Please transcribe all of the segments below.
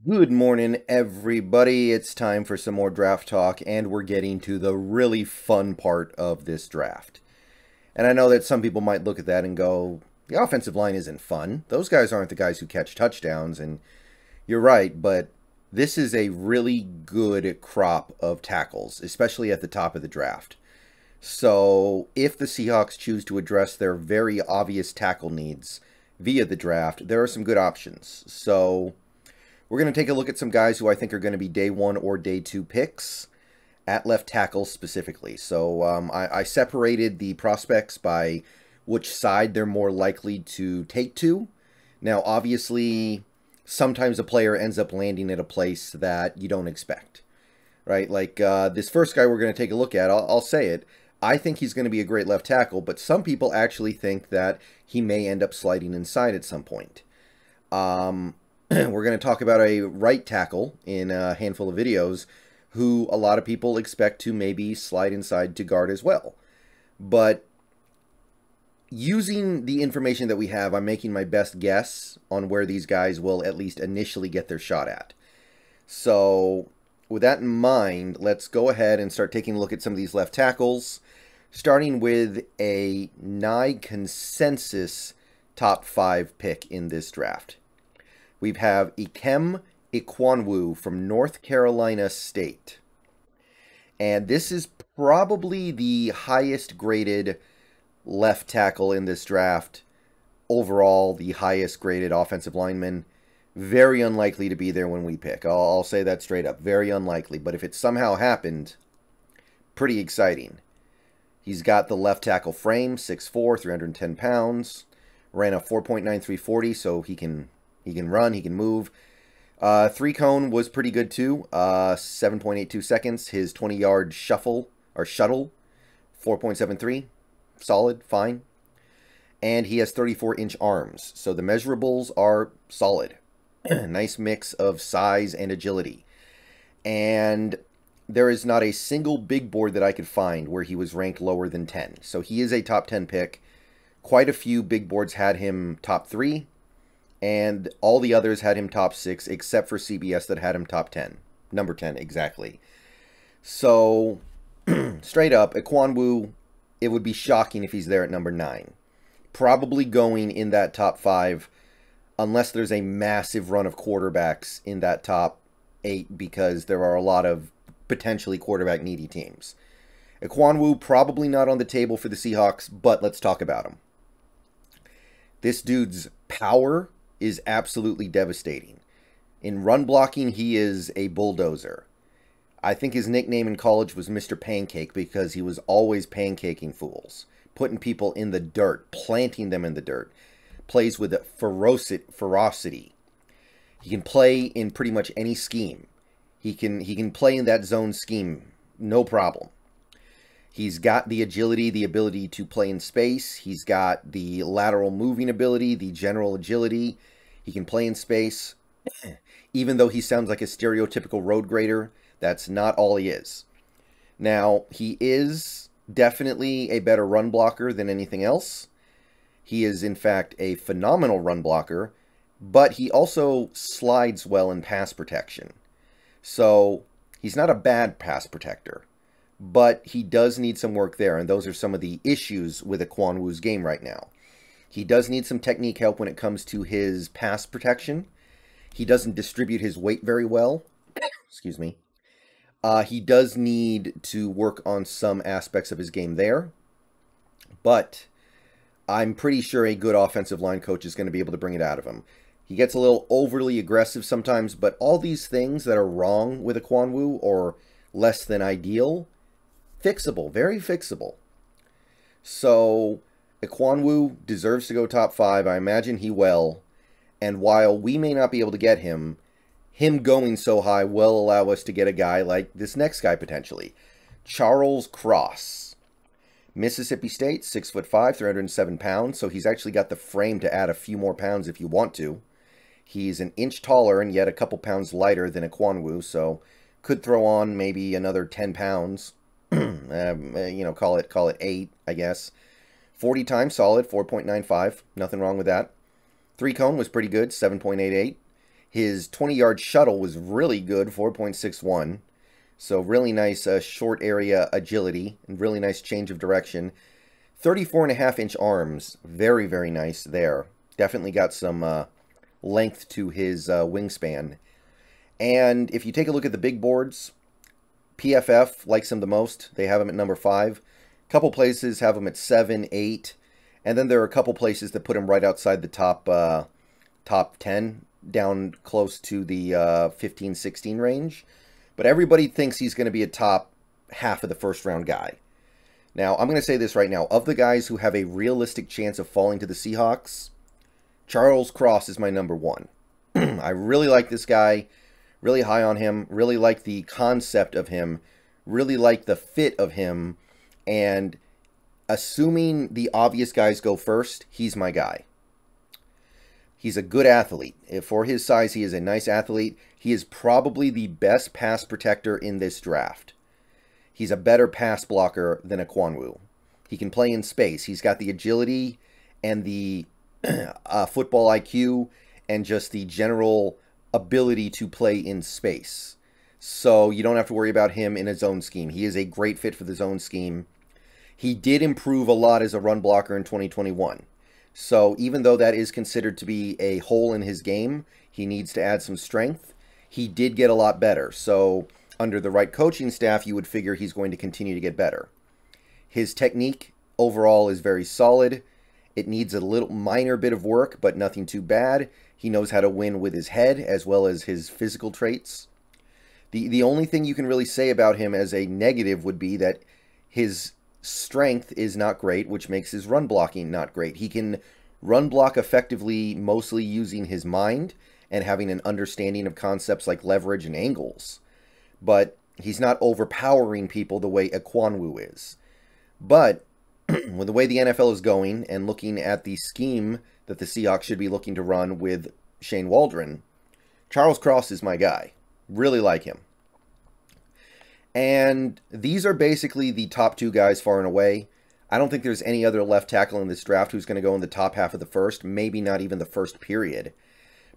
Good morning, everybody. It's time for some more draft talk, and we're getting to the really fun part of this draft. And I know that some people might look at that and go, the offensive line isn't fun. Those guys aren't the guys who catch touchdowns, and you're right, but this is a really good crop of tackles, especially at the top of the draft. So if the Seahawks choose to address their very obvious tackle needs via the draft, there are some good options. So we're going to take a look at some guys who I think are going to be day one or day two picks at left tackle specifically. So I separated the prospects by which side they're more likely to take to. Now, obviously, sometimes a player ends up landing at a place that you don't expect, right? Like this first guy we're going to take a look at, I'll say it. I think he's going to be a great left tackle, but some people actually think that he may end up sliding inside at some point. We're going to talk about a right tackle in a handful of videos who a lot of people expect to maybe slide inside to guard as well. But using the information that we have, I'm making my best guess on where these guys will at least initially get their shot at. So with that in mind, let's go ahead and start taking a look at some of these left tackles, starting with a nigh consensus top 5 pick in this draft. We have Ekem Ekwanwu from North Carolina State. And this is probably the highest graded left tackle in this draft. Overall, the highest graded offensive lineman. Very unlikely to be there when we pick. I'll say that straight up. Very unlikely. But if it somehow happened, pretty exciting. He's got the left tackle frame, 6'4", 310 pounds. Ran a 4.9340, so he can run, he can move. 3-cone was pretty good too. 7.82 seconds. His 20-yard shuttle, 4.73. Solid, fine. And he has 34-inch arms. So the measurables are solid. Nice mix of size and agility. And there is not a single big board that I could find where he was ranked lower than 10. So he is a top 10 pick. Quite a few big boards had him top 3. And all the others had him top 6, except for CBS that had him top 10. Number 10, exactly. So, straight up, Ekwanwu, it would be shocking if he's there at number 9. Probably going in that top 5, unless there's a massive run of quarterbacks in that top 8, because there are a lot of potentially quarterback-needy teams. Ekwanwu, probably not on the table for the Seahawks, but let's talk about him. This dude's power is absolutely devastating. In run blocking, he is a bulldozer. I think his nickname in college was Mr. Pancake because he was always pancaking fools, putting people in the dirt, planting them in the dirt. Plays with ferocity. He can play in pretty much any scheme. He can play in that zone scheme, no problem. He's got the agility, the ability to play in space. He's got the lateral moving ability, the general agility. He can play in space. Even though he sounds like a stereotypical road grader, that's not all he is. Now, he is definitely a better run blocker than anything else. He is, in fact, a phenomenal run blocker, but he also slides well in pass protection. So, he's not a bad pass protector, but he does need some work there, and those are some of the issues with Ekwanwu's game right now. He does need some technique help when it comes to his pass protection. He doesn't distribute his weight very well. Excuse me. He does need to work on some aspects of his game there. But I'm pretty sure a good offensive line coach is going to be able to bring it out of him. He gets a little overly aggressive sometimes, but all these things that are wrong with Ekwanwu or less than ideal, fixable, very fixable. So Ekwanwu deserves to go top 5. I imagine he will. And while we may not be able to get him going so high will allow us to get a guy like this next guy potentially. Charles Cross. Mississippi State, 6'5", 307 pounds. So he's actually got the frame to add a few more pounds if you want to. He's an inch taller and yet a couple pounds lighter than Ekwanwu. So could throw on maybe another 10 pounds. Call it 8, I guess. 40 times solid, 4.95. Nothing wrong with that. 3-cone was pretty good, 7.88. His 20-yard shuttle was really good, 4.61. So really nice short area agility and really nice change of direction. 34.5-inch arms. Very, very nice there. Definitely got some length to his wingspan. And if you take a look at the big boards, PFF likes him the most. They have him at number 5. A couple places have him at 7, 8. And then there are a couple places that put him right outside the top 10, down close to the 15, 16 range. But everybody thinks he's going to be a top half of the first round guy. Now, I'm going to say this right now. Of the guys who have a realistic chance of falling to the Seahawks, Charles Cross is my number 1. I really like this guy. Really high on him. Really like the concept of him. Really like the fit of him. And assuming the obvious guys go first, he's my guy. He's a good athlete. For his size, he is a nice athlete. He is probably the best pass protector in this draft. He's a better pass blocker than Ekwanwu. He can play in space. He's got the agility and the football IQ and just the general ability to play in space. So you don't have to worry about him in a zone scheme. He is a great fit for the zone scheme. He did improve a lot as a run blocker in 2021. So even though that is considered to be a hole in his game, he needs to add some strength. He did get a lot better. So under the right coaching staff, you would figure he's going to continue to get better. His technique overall is very solid. It needs a little minor bit of work, but nothing too bad. He knows how to win with his head as well as his physical traits. The only thing you can really say about him as a negative would be that his strength is not great, which makes his run blocking not great. He can run block effectively mostly using his mind and having an understanding of concepts like leverage and angles. But he's not overpowering people the way Ekwanwu is. But with the way the NFL is going and looking at the scheme that the Seahawks should be looking to run with Shane Waldron, Charles Cross is my guy. Really like him. And these are basically the top 2 guys far and away. I don't think there's any other left tackle in this draft who's going to go in the top half of the first, maybe not even the first period.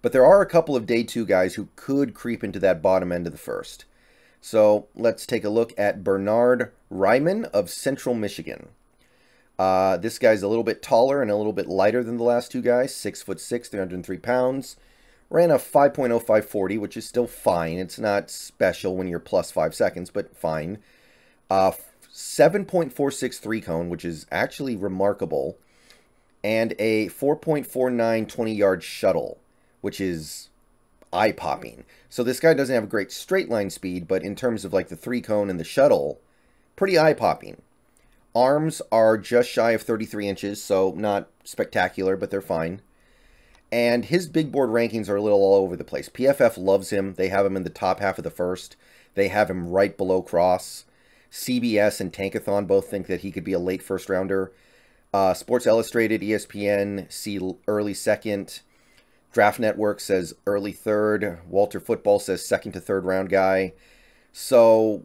But there are a couple of day 2 guys who could creep into that bottom end of the first. So let's take a look at Bernard Ryman of Central Michigan. This guy's a little bit taller and a little bit lighter than the last 2 guys. 6'6", 303 pounds. Ran a 5.0540, which is still fine. It's not special when you're plus 5 seconds, but fine. 7.463 cone, which is actually remarkable. And a 4.49 20-yard shuttle, which is eye-popping. So this guy doesn't have a great straight line speed, but in terms of like the 3-cone and the shuttle, pretty eye-popping. Arms are just shy of 33 inches, so not spectacular, but they're fine. And his big board rankings are a little all over the place. PFF loves him. They have him in the top half of the first. They have him right below Cross. CBS and Tankathon both think that he could be a late first rounder. Sports Illustrated, ESPN see early second. Draft Network says early third. Walter Football says second to third round guy. So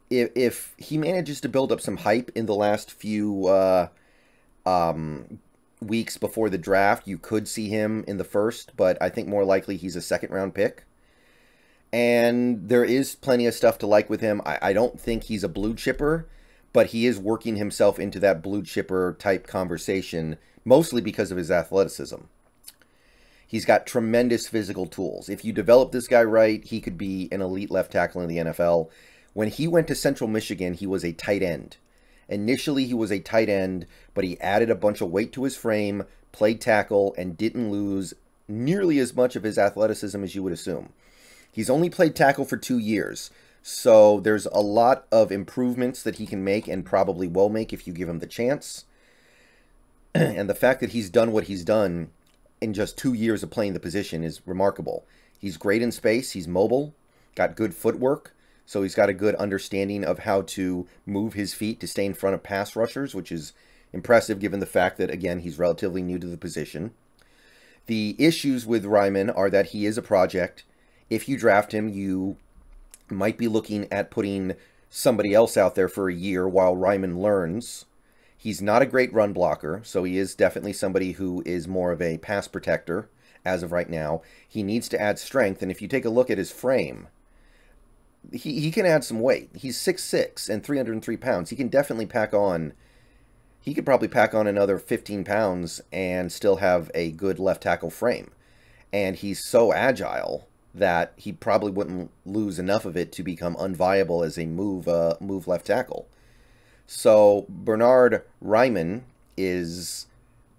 if he manages to build up some hype in the last few weeks before the draft, you could see him in the first, but I think more likely he's a second round pick. And there is plenty of stuff to like with him. I don't think he's a blue chipper, but he is working himself into that blue chipper type conversation, mostly because of his athleticism. He's got tremendous physical tools. If you develop this guy right, he could be an elite left tackle in the NFL. When he went to Central Michigan, he was a tight end. Initially, he was a tight end, but he added a bunch of weight to his frame, played tackle, and didn't lose nearly as much of his athleticism as you would assume. He's only played tackle for 2 years, so there's a lot of improvements that he can make and probably will make if you give him the chance. And the fact that he's done what he's done in just 2 years of playing the position is remarkable. He's great in space, he's mobile, got good footwork, so he's got a good understanding of how to move his feet to stay in front of pass rushers, which is impressive given the fact that, again, he's relatively new to the position. The issues with Ryman are that he is a project. If you draft him, you might be looking at putting somebody else out there for a year while Ryman learns. He's not a great run blocker, so he is definitely somebody who is more of a pass protector as of right now. He needs to add strength, and if you take a look at his frame, he can add some weight. He's 6'6" and 303 pounds. He can definitely pack on... He could probably pack on another 15 pounds and still have a good left tackle frame. And he's so agile that he probably wouldn't lose enough of it to become unviable as a move left tackle. So Bernard Reimann is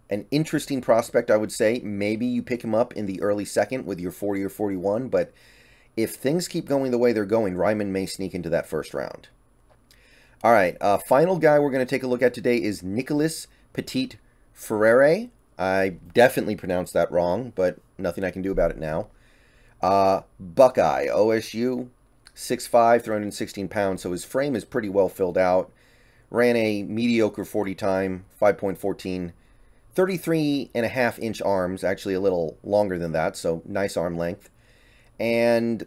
an interesting prospect, I would say. Maybe you pick him up in the early second with your 40 or 41, but if things keep going the way they're going, Reimann may sneak into that first round. All right, final guy we're going to take a look at today is Nicolas Petit Frere. I definitely pronounced that wrong, but nothing I can do about it now. Buckeye, OSU, 6'5", 316 pounds, so his frame is pretty well filled out. Ran a mediocre 40 time, 5.14, 33.5-inch arms, actually a little longer than that, so nice arm length. And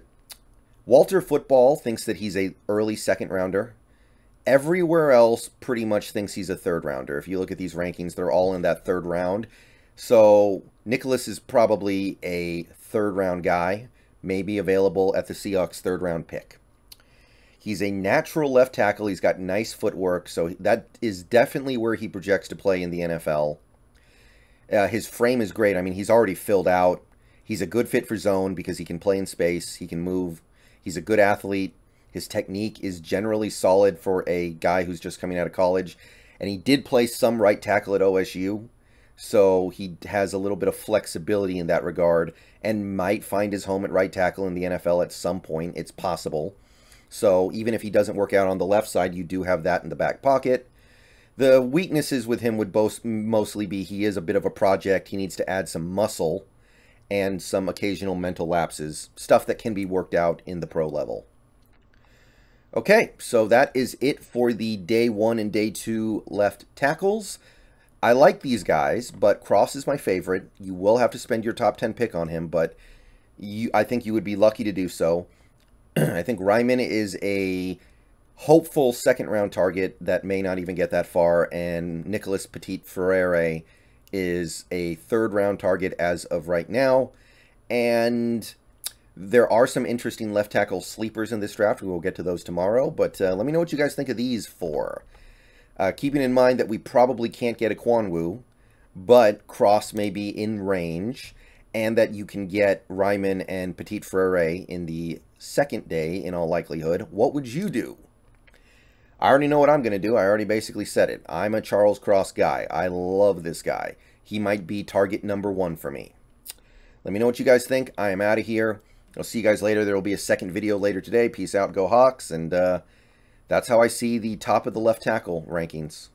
Walter Football thinks that he's a early second rounder. Everywhere else pretty much thinks he's a third rounder. If you look at these rankings, they're all in that third round. So Nicholas is probably a third round guy, maybe available at the Seahawks third round pick. He's a natural left tackle. He's got nice footwork, so that is definitely where he projects to play in the NFL. His frame is great. I mean, he's already filled out. He's a good fit for zone because he can play in space. He can move. He's a good athlete. His technique is generally solid for a guy who's just coming out of college. And he did play some right tackle at OSU, so he has a little bit of flexibility in that regard and might find his home at right tackle in the NFL at some point. It's possible. So even if he doesn't work out on the left side, you do have that in the back pocket. The weaknesses with him would mostly be he is a bit of a project. He needs to add some muscle and some occasional mental lapses, stuff that can be worked out in the pro level. Okay, so that is it for the day 1 and day 2 left tackles. I like these guys, but Cross is my favorite. You will have to spend your top 10 pick on him, but I think you would be lucky to do so. I think Reimann is a hopeful second-round target that may not even get that far, and Nicolas Petit Frere is a third-round target as of right now. And there are some interesting left tackle sleepers in this draft. We will get to those tomorrow, but let me know what you guys think of these four. Keeping in mind that we probably can't get Ekwanwu, but Cross may be in range, and that you can get Reimann and Petit Frere in the second day in all likelihood. What would you do? I already know what I'm going to do. I already basically said it. I'm a Charles Cross guy. I love this guy. He might be target number 1 for me. Let me know what you guys think. I am out of here. I'll see you guys later. There will be a second video later today. Peace out, go Hawks. And that's how I see the top of the left tackle rankings.